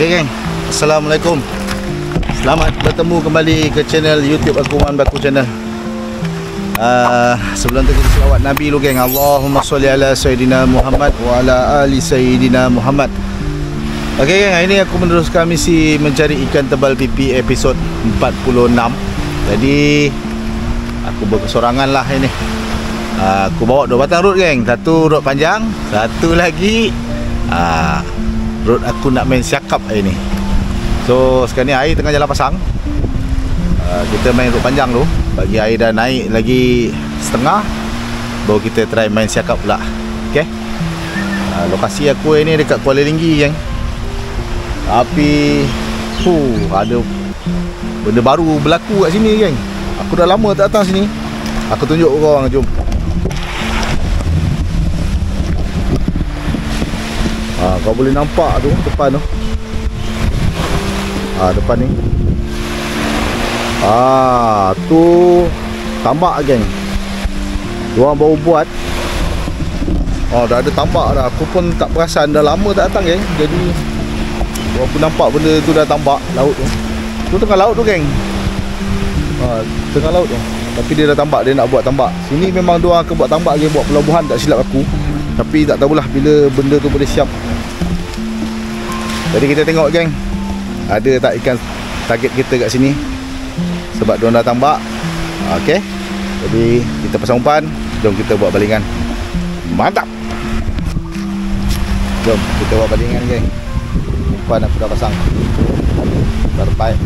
Okay geng, Assalamualaikum. Selamat bertemu kembali ke channel YouTube aku, Man Baku Channel. Sebelum tu kita selawat Nabi dulu geng. Allahumma sholli ala Sayyidina Muhammad wa ala ali Sayyidina Muhammad. Okay geng, hari ni aku meneruskan misi mencari ikan tebal pipi episod 46. Jadi aku berkesorangan lah ini. Aku bawa 2 batang rod geng. Satu rod panjang, satu lagi rod aku nak main siakap hari ni. So sekarang ni air tengah jalan pasang. Kita main rod panjang dulu. Bagi air dah naik lagi setengah, baru kita try main siakap pula. Okay. Lokasi aku ni dekat Kuala Linggi geng. Tapi ada benda baru berlaku kat sini geng. Aku dah lama tak datang sini. Aku tunjuk korang, jom. Kau boleh nampak tu depan tu. Depan ni. Tu tambak geng. Diorang baru buat. Dah ada tambak dah. Aku pun tak perasan, dah lama tak datang geng. Jadi aku nampak benda tu dah tambak laut tu. Tu tengah laut tu geng. Tengah laut tu. Tapi dia dah tambak, dia nak buat tambak. Sini memang diorang akan buat tambak geng, buat pelabuhan tak silap aku. Tapi tak tahulah bila benda tu boleh siap. Jadi kita tengok geng, ada tak ikan target kita kat sini. Sebab diorang dah tambak. Okay. Jadi kita pasang umpan. Jom kita buat balingan. Mantap. Jom kita buat balingan geng. Umpan aku dah pasang. Terbaik.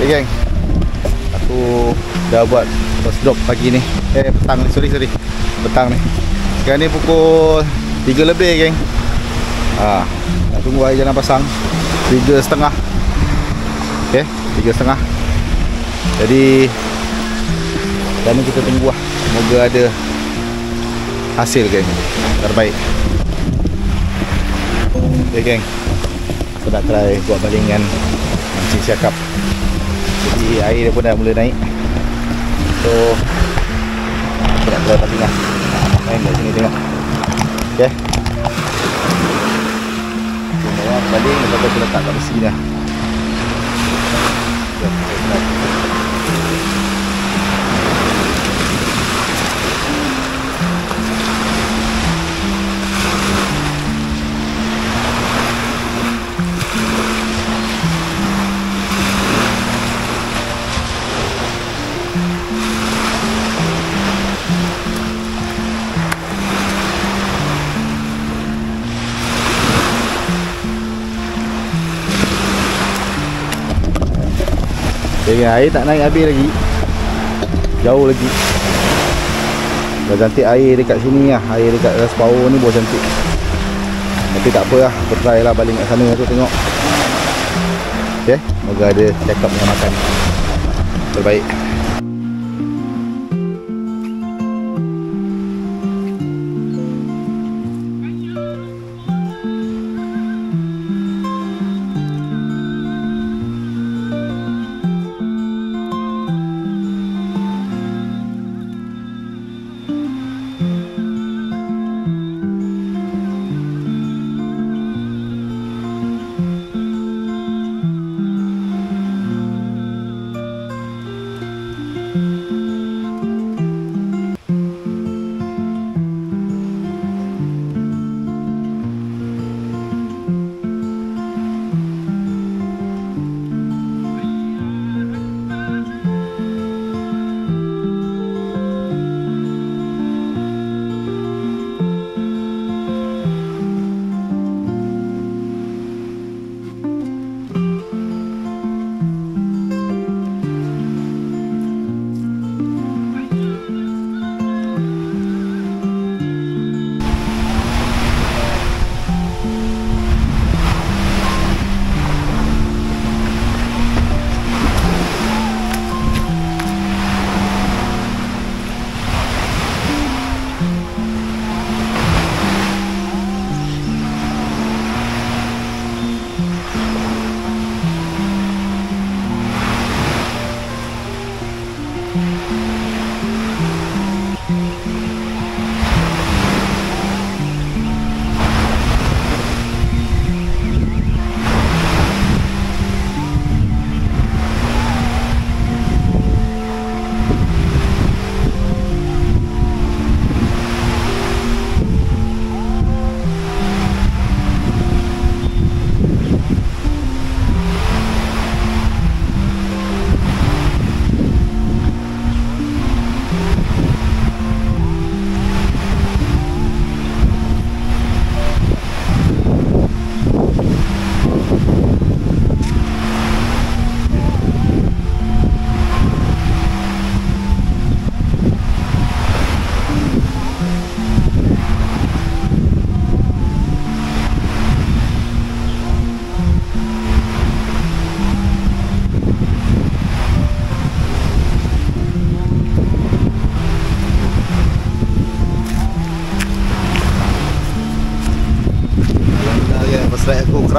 Okay geng, aku dah buat first drop pagi ni. Petang ni, sorry petang ni. Sekarang ni pukul 3 lebih geng. Nak tunggu air jalan pasang 3.30. Okay, 3.30. Jadi sekarang ni kita tunggu lah. Semoga ada hasil geng, terbaik. Okay geng, aku nak try buat balingan mancing siakap. Jadi air dia pun dah mula naik. So aku nak try balingan. Main kat sini tengok. Okay. Kita baling, lepas tu aku letak kat besi dah. Okay, air tak naik habis lagi. Jauh lagi. Dah cantik air dekat sini lah. Air dekat atas power ni baru cantik. Tapi tak apa lah, aku try lah baling kat sana tu tengok. Okay, semoga ada cakap dengan makan terbaik.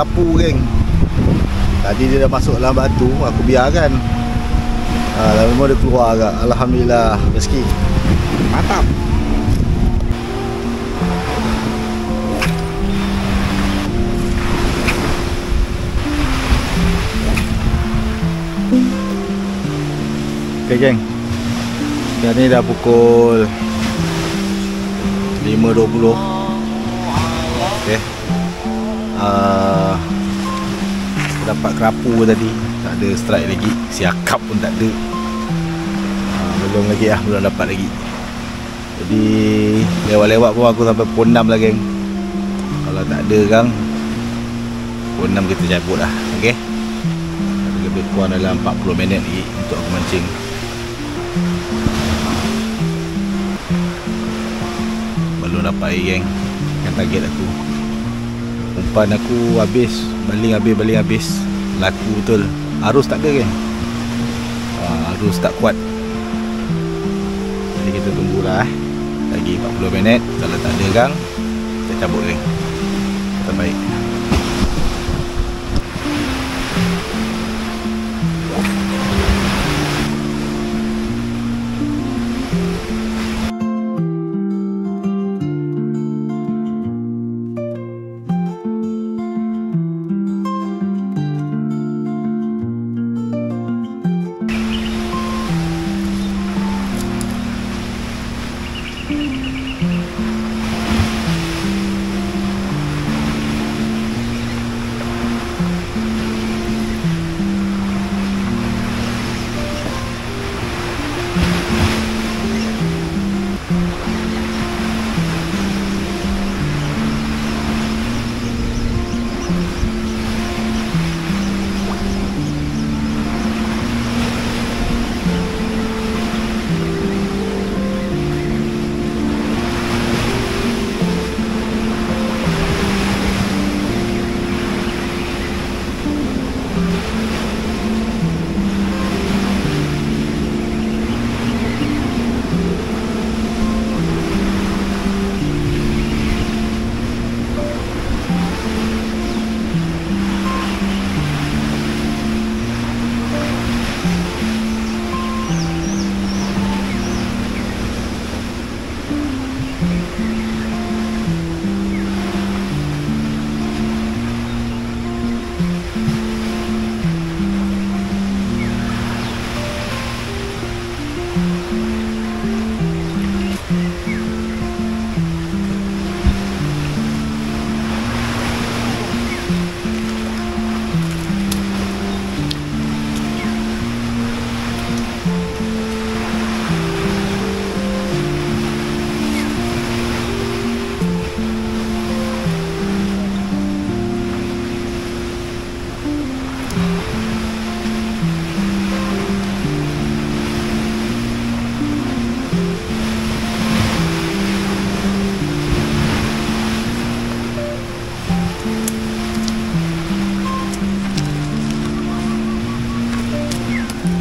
kerapu geng. Tadi dia dah masuk dalam batu, aku biarkan. Lama dia keluar agak. Alhamdulillah, rezeki. Mantap. Okay geng, sekarang ni dah pukul 5.20. Okay, dapat kerapu tadi. Tak ada strike lagi. Siakap pun tak ada. Belum lagi lah, belum dapat lagi. Jadi lewat-lewat pun aku sampai pukul 6 lah geng. Kalau tak ada kan pukul 6 kita cabut lah. Okay, lebih kurang dalam 40 minit lagi untuk aku mancing. Belum dapat lagi geng. Kan target aku. Umpan aku habis. Baling habis. Laku betul. Arus tak ada geng. Arus tak kuat. Jadi kita tunggulah lagi 40 minit. Kalau tak ada gang, kita cabut geng. Terbaik.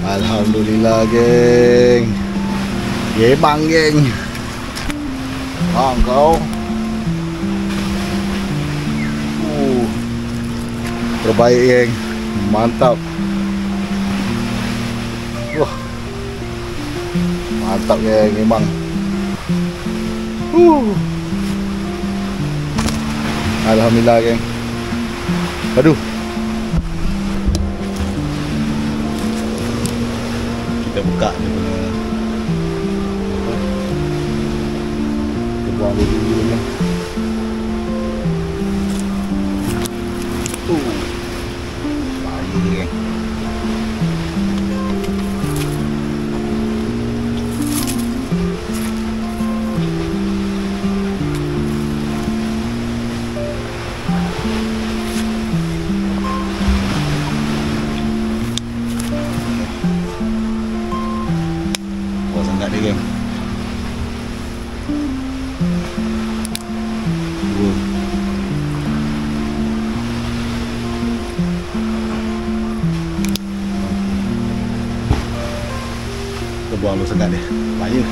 Alhamdulillah geng. Gemang geng. Kau terbaik geng. Mantap. Wah, mantap geng memang. Alhamdulillah geng. Aduh, kita buka dia punya apa? Kita buang dulu ni. Bahaya geng. Sangat dia geng. Kita buang dulu sangat dia. Bahaya.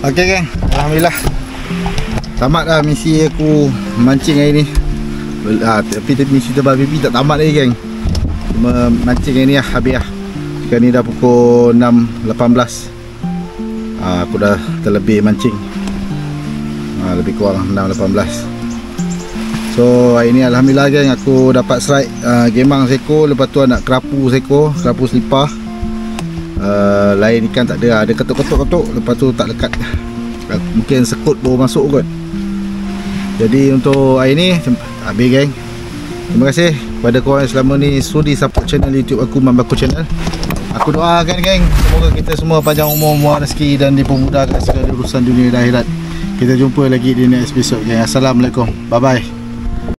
Okey geng, alhamdulillah tamat dah misi aku mancing hari ni. Tapi misi tebal pipi tak tamat lagi geng. Cuma mancing hari ni lah, habis lah. Sekarang ni dah pukul 6.18. Aku dah terlebih mancing, lebih kurang 6.18. So hari ni alhamdulillah geng, aku dapat strike gemang seekor. Lepas tu nak kerapu seekor, kerapu selipar. Lain ikan tak ada, ada ketuk-ketuk-ketuk. Lepas tu tak lekat, mungkin sekut baru masuk kot. Jadi untuk hari ni habis geng. Terima kasih kepada korang yang selama ni sudi support channel YouTube aku, Mambaku Channel. Aku doakan geng, semoga kita semua panjang umur, muar rezeki dan dipermudahkan segala urusan dunia dan akhirat. Kita jumpa lagi di next episode geng. Assalamualaikum, bye bye.